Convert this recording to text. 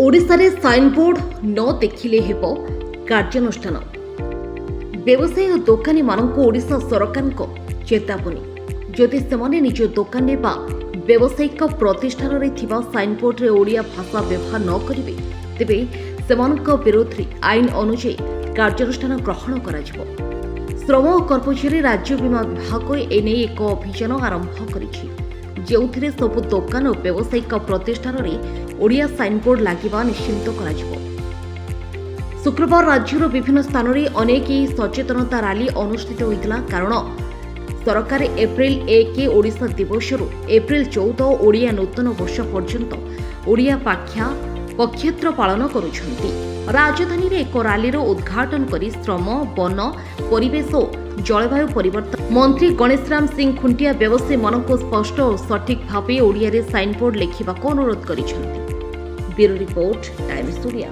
ओडिशारे signboard न देखिले हेबो कार्यानुष्ठान। व्यवसायी और दोकानी मानक ओडिशा सरकार चेतावनी जदि से निज दोकान व्यावसायिक प्रतिष्ठान में साइनबोर्ड रे ओडिया भाषा व्यवहार न करेंगे तेबे सेमानक विरोध में आईन अनुଯାयी कार्यानुष्ठान ग्रहण कर श्रम और कर्मचारी राज्य बीमा विभाग एने एक अभियान आरंभ करिछि जो सबु दोकान और व्यावसायिक प्रतिष्ठान में ओडिया साइनबोर्ड लागिबा निश्चिंत करा। शुक्रवार राज्यर विभिन्न स्थान में अनेक सचेतनता रैली अनुष्ठित होता कारण सरकार एप्रिल 1 ओडिशा दिवस एप्रिल 14 ओडिया नूतन वर्ष पर्यंत ओडिया पक्षेत्र पालन करुछंती। राजधानी रे एक रैली उद्घाटन करी श्रम वन परिवेश और जलवायु परिवर्तन मंत्री गणेशराम सिंह खुंटिया व्यवसायी मानक स्पष्ट और सठिक भाव ओडिया रे साइनबोर्ड लिखिबा को अनुरोध करिसेंती। Bureau report Times Odia.